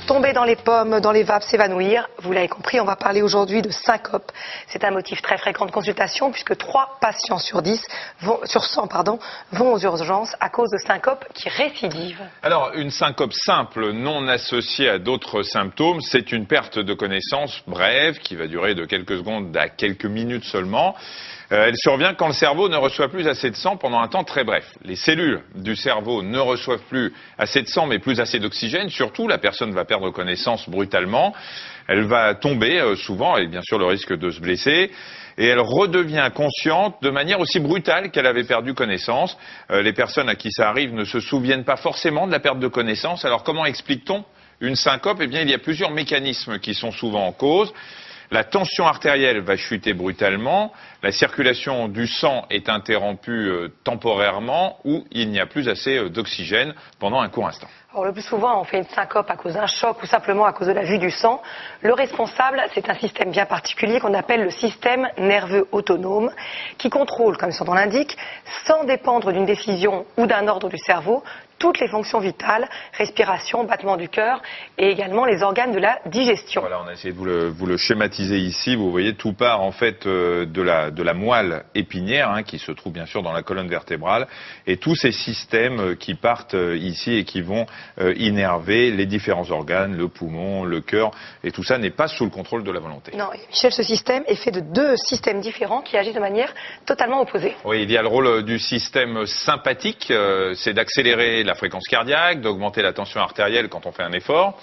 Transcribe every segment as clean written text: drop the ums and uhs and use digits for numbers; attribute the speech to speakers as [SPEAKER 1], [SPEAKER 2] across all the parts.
[SPEAKER 1] Tomber dans les pommes, dans les vapes, s'évanouir. Vous l'avez compris, on va parler aujourd'hui de syncope. C'est un motif très fréquent de consultation puisque 3 patients sur 100 vont aux urgences à cause de syncope qui récidive.
[SPEAKER 2] Alors, une syncope simple, non associée à d'autres symptômes, c'est une perte de connaissance brève qui va durer de quelques secondes à quelques minutes seulement. Elle survient quand le cerveau ne reçoit plus assez de sang pendant un temps très bref. Les cellules du cerveau ne reçoivent plus assez de sang mais plus assez d'oxygène. Surtout, la personne va perdre connaissance brutalement. Elle va tomber souvent, avec bien sûr le risque de se blesser. Et elle redevient consciente de manière aussi brutale qu'elle avait perdu connaissance. Les personnes à qui ça arrive ne se souviennent pas forcément de la perte de connaissance. Alors comment explique-t-on une syncope? Eh bien, il y a plusieurs mécanismes qui sont souvent en cause. La tension artérielle va chuter brutalement, la circulation du sang est interrompue temporairement ou il n'y a plus assez d'oxygène pendant un court instant.
[SPEAKER 1] Alors, le plus souvent, on fait une syncope à cause d'un choc ou simplement à cause de la vue du sang. Le responsable, c'est un système bien particulier qu'on appelle le système nerveux autonome qui contrôle, comme son nom l'indique, sans dépendre d'une décision ou d'un ordre du cerveau, toutes les fonctions vitales, respiration, battement du cœur et également les organes de la digestion.
[SPEAKER 2] Voilà, on a essayé de vous le schématiser ici. Vous voyez, tout part en fait de la moelle épinière qui se trouve bien sûr dans la colonne vertébrale et tous ces systèmes qui partent ici et qui vont innerver les différents organes, le poumon, le cœur et tout ça n'est pas sous le contrôle de la volonté.
[SPEAKER 1] Non, Michel, ce système est fait de 2 systèmes différents qui agissent de manière totalement opposée.
[SPEAKER 2] Oui, il y a le rôle du système sympathique, c'est d'accélérer la fréquence cardiaque, d'augmenter la tension artérielle quand on fait un effort.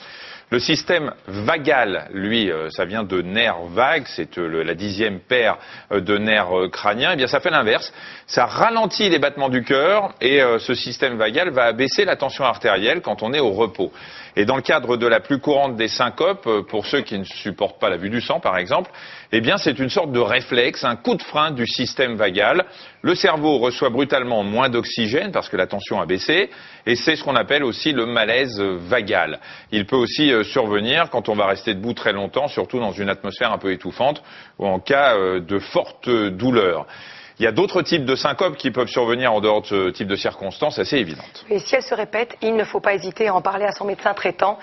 [SPEAKER 2] Le système vagal, lui, ça vient de nerfs vagues, c'est la 10e paire de nerfs crâniens. Eh bien, ça fait l'inverse. Ça ralentit les battements du cœur et ce système vagal va abaisser la tension artérielle quand on est au repos. Et dans le cadre de la plus courante des syncopes, pour ceux qui ne supportent pas la vue du sang, par exemple, eh bien, c'est une sorte de réflexe, un coup de frein du système vagal. Le cerveau reçoit brutalement moins d'oxygène parce que la tension a baissé et c'est ce qu'on appelle aussi le malaise vagal. Il peut aussi survenir quand on va rester debout très longtemps, surtout dans une atmosphère un peu étouffante ou en cas de forte douleur. Il y a d'autres types de syncopes qui peuvent survenir en dehors de ce type de circonstances assez évidentes.
[SPEAKER 1] Et si elles se répètent, il ne faut pas hésiter à en parler à son médecin traitant.